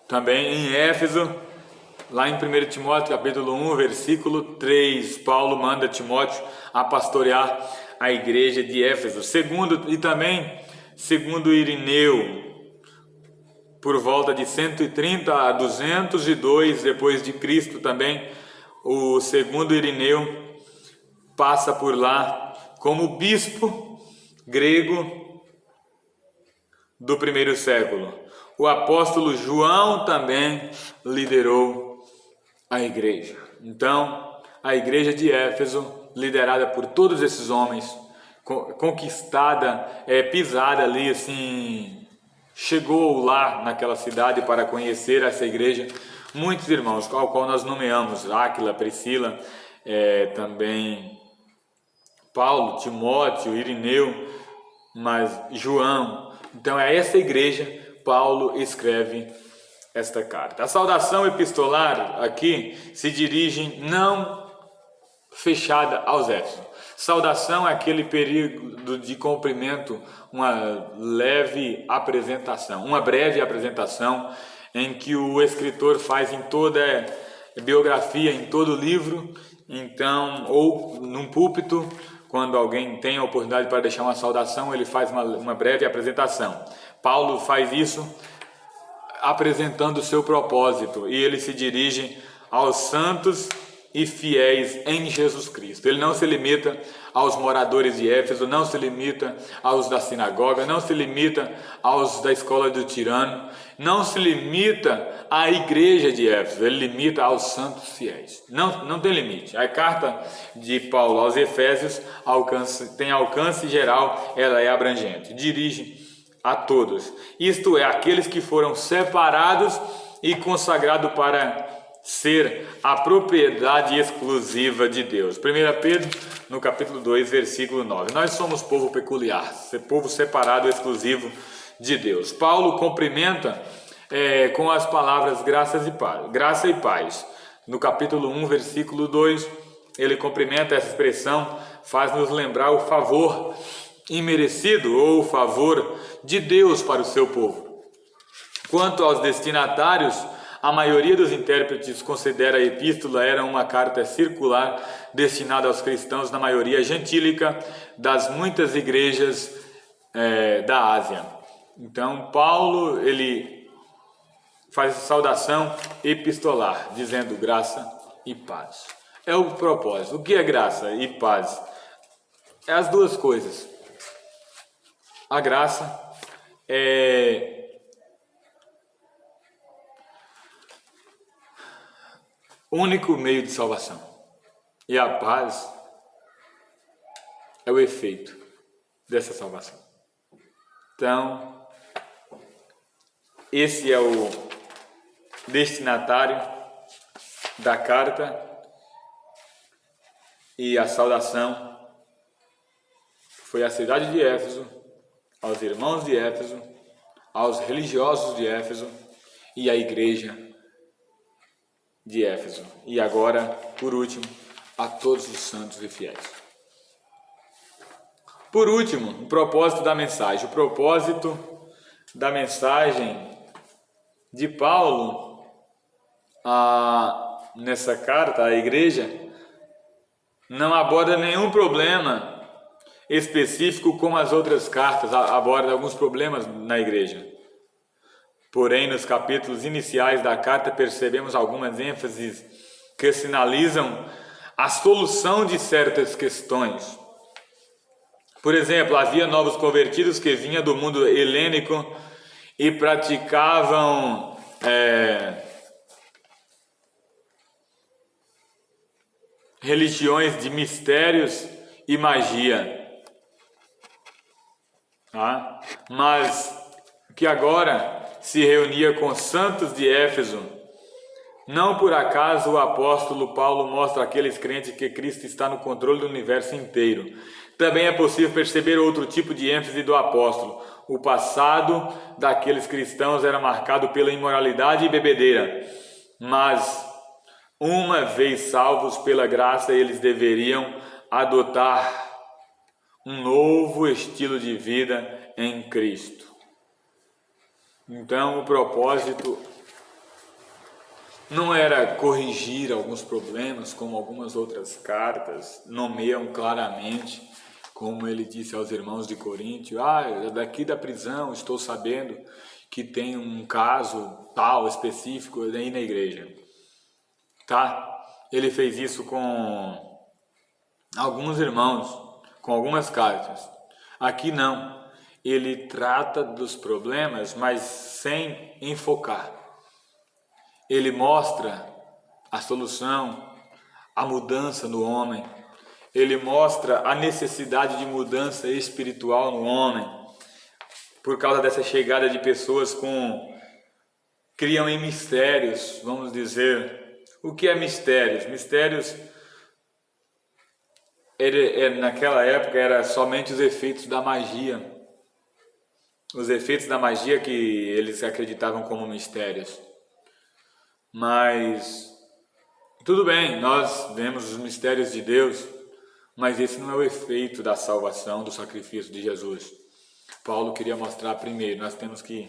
também em Éfeso, lá em 1 Timóteo capítulo 1, versículo 3, Paulo manda Timóteo a pastorear a igreja de Éfeso. Segundo Irineu, por volta de 130 a 202 depois de Cristo também, o segundo Irineu passa por lá como bispo grego do primeiro século. O apóstolo João também liderou a igreja. Então, a igreja de Éfeso, liderada por todos esses homens, conquistada, pisada ali assim, chegou lá naquela cidade para conhecer essa igreja. Muitos irmãos, ao qual nós nomeamos Áquila, Priscila, também Paulo, Timóteo, Irineu, mas João. Então é essa igreja Paulo escreve esta carta. A saudação epistolar aqui se dirige não fechada aos Éfesos. Saudação é aquele período de cumprimento, uma breve apresentação em que o escritor faz em toda biografia, em todo livro, então, ou num púlpito, quando alguém tem a oportunidade para deixar uma saudação, ele faz uma breve apresentação. Paulo faz isso apresentando o seu propósito, e ele se dirige aos santos e fiéis em Jesus Cristo. Ele não se limita aos moradores de Éfeso, não se limita aos da sinagoga, não se limita aos da escola do tirano, não se limita à igreja de Éfeso, ele limita aos santos fiéis. Não tem limite. A carta de Paulo aos Efésios tem alcance geral, ela é abrangente, dirige a todos, isto é, aqueles que foram separados e consagrados para ser a propriedade exclusiva de Deus. 1 Pedro, no capítulo 2, versículo 9. Nós somos povo peculiar, povo separado, exclusivo de Deus. Paulo cumprimenta com as palavras graça e paz. No capítulo 1, versículo 2, ele cumprimenta essa expressão, faz-nos lembrar o favor imerecido ou o favor de Deus para o seu povo. Quanto aos destinatários, a maioria dos intérpretes considera a epístola era uma carta circular destinada aos cristãos, na maioria gentílica, das muitas igrejas da Ásia. Então, Paulo, ele faz essa saudação epistolar, dizendo graça e paz. É o propósito. O que é graça e paz? É as duas coisas. A graça é único meio de salvação, e a paz é o efeito dessa salvação. Então, esse é o destinatário da carta, e a saudação foi à cidade de Éfeso, aos irmãos de Éfeso, aos religiosos de Éfeso e à igreja de Éfeso. E agora, por último, a todos os santos e fiéis. Por último, o propósito da mensagem. O propósito da mensagem de Paulo nessa carta à igreja não aborda nenhum problema específico como as outras cartas abordam alguns problemas na igreja. Porém, nos capítulos iniciais da carta percebemos algumas ênfases que sinalizam a solução de certas questões. Por exemplo, havia novos convertidos que vinham do mundo helênico e praticavam religiões de mistérios e magia. Mas que agora se reunia com santos de Éfeso. Não por acaso o apóstolo Paulo mostra àqueles crentes que Cristo está no controle do universo inteiro. Também é possível perceber outro tipo de ênfase do apóstolo. O passado daqueles cristãos era marcado pela imoralidade e bebedeira, mas uma vez salvos pela graça, eles deveriam adotar um novo estilo de vida em Cristo. Então o propósito não era corrigir alguns problemas, como algumas outras cartas nomeiam claramente, como ele disse aos irmãos de Coríntio: daqui da prisão estou sabendo que tem um caso tal específico aí na igreja. Tá? Ele fez isso com alguns irmãos, com algumas cartas. Aqui não. Ele trata dos problemas, mas sem enfocar. Ele mostra a solução, a mudança no homem. Ele mostra a necessidade de mudança espiritual no homem. Por causa dessa chegada de pessoas criam em mistérios, vamos dizer. O que é mistérios? Mistérios, naquela época, era somente os efeitos da magia. Os efeitos da magia que eles acreditavam como mistérios. Mas tudo bem, nós vemos os mistérios de Deus, mas esse não é o efeito da salvação, do sacrifício de Jesus. Paulo queria mostrar primeiro, nós temos que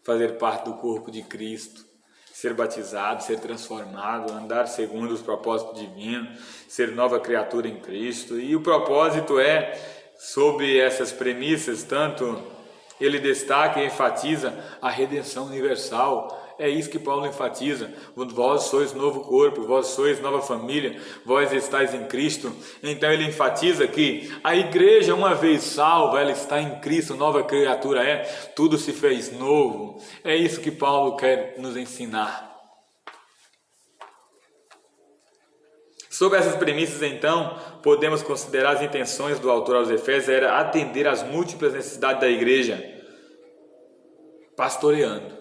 fazer parte do corpo de Cristo, ser batizado, ser transformado, andar segundo os propósitos divinos, ser nova criatura em Cristo. E o propósito é, sobre essas premissas, tanto ele destaca e enfatiza a redenção universal. É isso que Paulo enfatiza: vós sois novo corpo, vós sois nova família, vós estáis em Cristo. Então ele enfatiza que a igreja, uma vez salva, ela está em Cristo, nova criatura tudo se fez novo. É isso que Paulo quer nos ensinar. Sobre essas premissas, então, podemos considerar as intenções do autor aos Efésios era atender às múltiplas necessidades da igreja, pastoreando,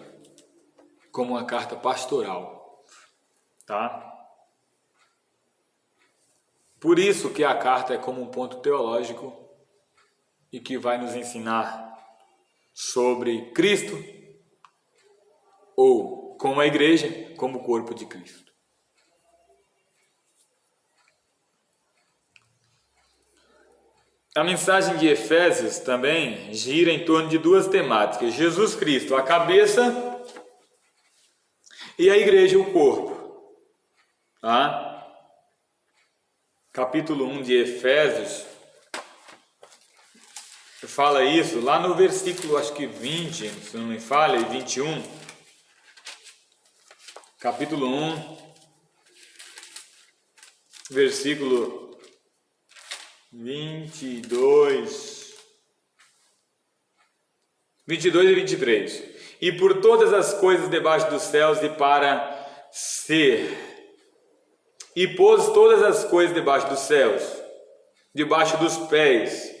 como uma carta pastoral, tá? Por isso que a carta é como um ponto teológico e que vai nos ensinar sobre Cristo, ou como a igreja, como o corpo de Cristo. A mensagem de Efésios também gira em torno de duas temáticas: Jesus Cristo, a cabeça, e a igreja, o corpo. Tá? Capítulo 1 de Efésios fala isso lá no versículo, acho que 20, se não me falha, e 21. Capítulo 1, versículo 22 e 23. E por todas as coisas debaixo dos céus e para ser. E pôs todas as coisas debaixo dos céus, debaixo dos pés,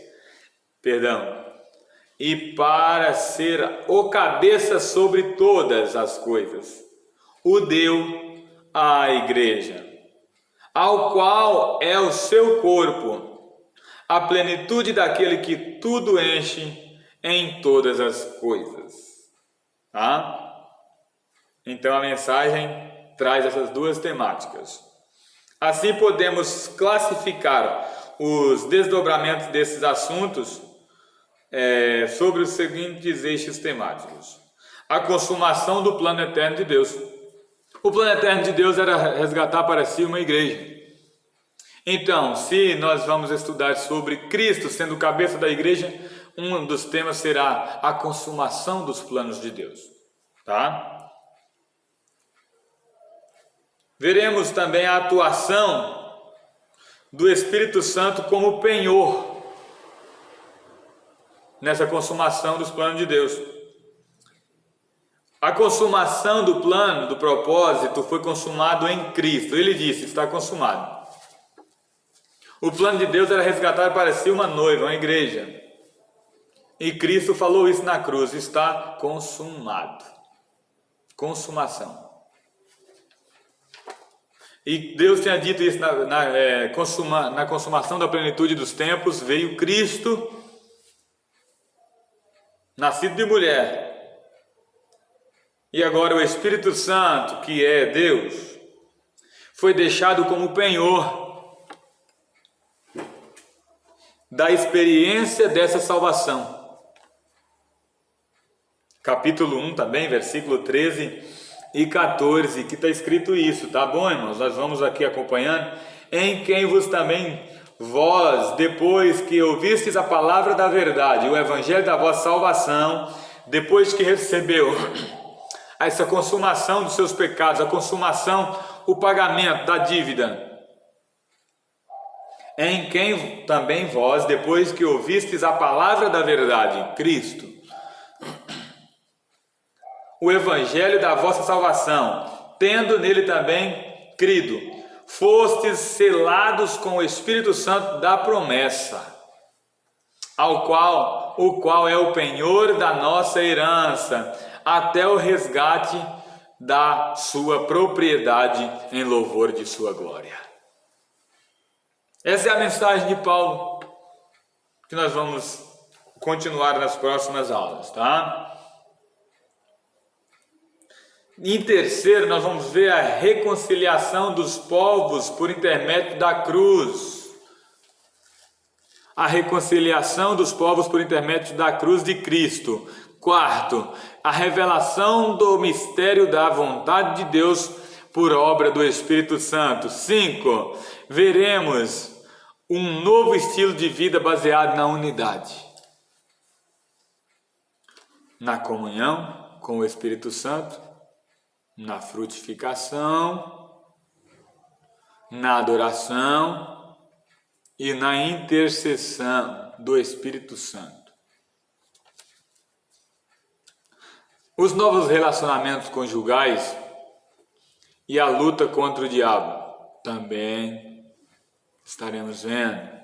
e para ser o cabeça sobre todas as coisas, o deu à igreja, ao qual é o seu corpo, a plenitude daquele que tudo enche em todas as coisas. Tá? Então a mensagem traz essas duas temáticas. Assim podemos classificar os desdobramentos desses assuntos sobre os seguintes eixos temáticos: a consumação do plano eterno de Deus. O plano eterno de Deus era resgatar para si uma igreja. Então, se nós vamos estudar sobre Cristo sendo o cabeça da igreja, um dos temas será a consumação dos planos de Deus, tá? Veremos também a atuação do Espírito Santo como penhor nessa consumação dos planos de Deus. A consumação do plano, do propósito, foi consumado em Cristo. Ele disse: está consumado. O plano de Deus era resgatar para si uma noiva, uma igreja. E Cristo falou isso na cruz: está consumado. Consumação. E Deus tinha dito isso na consumação da plenitude dos tempos. Veio Cristo, nascido de mulher. E agora o Espírito Santo, que é Deus, foi deixado como penhor da experiência dessa salvação. capítulo 1 também, versículo 13 e 14, que está escrito isso, tá bom, irmãos? Nós vamos aqui acompanhando. Em quem vos também vós, depois que ouvistes a palavra da verdade, o evangelho da vossa salvação, depois que recebeu essa consumação dos seus pecados, a consumação, o pagamento da dívida, em quem também vós, depois que ouvistes a palavra da verdade, Cristo, o evangelho da vossa salvação, tendo nele também crido, fostes selados com o Espírito Santo da promessa, o qual é o penhor da nossa herança, até o resgate da sua propriedade em louvor de sua glória. Essa é a mensagem de Paulo, que nós vamos continuar nas próximas aulas, tá? Em terceiro, nós vamos ver a reconciliação dos povos por intermédio da cruz. A reconciliação dos povos por intermédio da cruz de Cristo. Quarto, a revelação do mistério da vontade de Deus por obra do Espírito Santo. 5. Veremos um novo estilo de vida baseado na unidade, na comunhão com o Espírito Santo, na frutificação, na adoração e na intercessão do Espírito Santo. Os novos relacionamentos conjugais e a luta contra o diabo também estaremos vendo.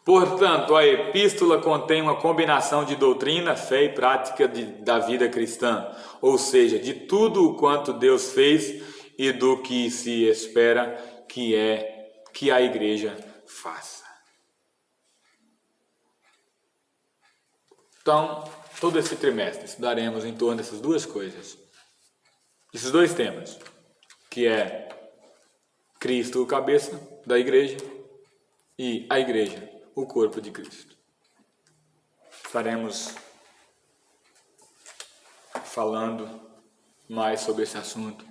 Portanto, a epístola contém uma combinação de doutrina, fé e prática da vida cristã, ou seja, de tudo o quanto Deus fez e do que se espera que a igreja faça. Então, todo esse trimestre estudaremos em torno dessas duas coisas, esses dois temas, que é Cristo, o cabeça da igreja, e a igreja, o corpo de Cristo. Estaremos falando mais sobre esse assunto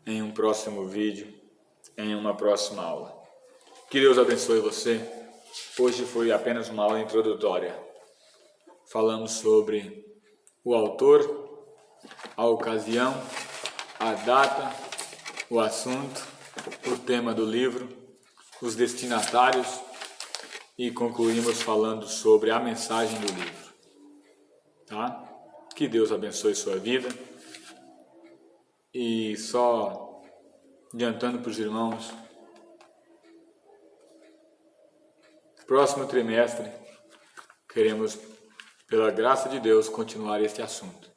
em um próximo vídeo, em uma próxima aula. Que Deus abençoe você. Hoje foi apenas uma aula introdutória. Falamos sobre o autor, a ocasião, a data, o assunto, o tema do livro, os destinatários e concluímos falando sobre a mensagem do livro. Tá? Que Deus abençoe sua vida. E só adiantando para os irmãos, próximo trimestre queremos, pela graça de Deus, continuar este assunto.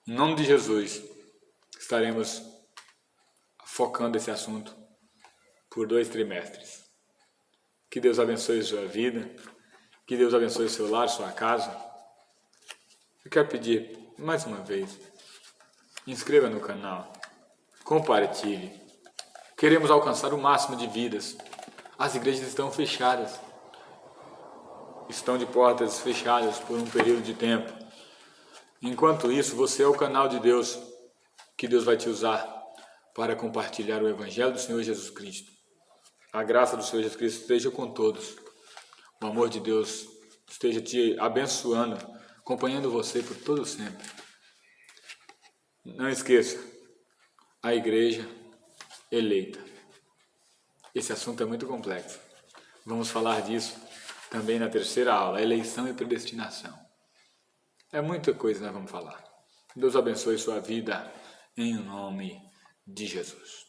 Em nome de Jesus, estaremos focando esse assunto por 2 trimestres. Que Deus abençoe sua vida, que Deus abençoe seu lar, sua casa. Eu quero pedir, mais uma vez, inscreva no canal, compartilhe. Queremos alcançar o máximo de vidas. As igrejas estão fechadas, estão de portas fechadas por um período de tempo. Enquanto isso, você é o canal de Deus, que Deus vai te usar para compartilhar o Evangelho do Senhor Jesus Cristo. A graça do Senhor Jesus Cristo esteja com todos. O amor de Deus esteja te abençoando, acompanhando você por todo sempre. Não esqueça, a igreja eleita. Esse assunto é muito complexo. Vamos falar disso também na terceira aula, eleição e predestinação. É muita coisa que nós vamos falar. Deus abençoe sua vida em nome de Jesus.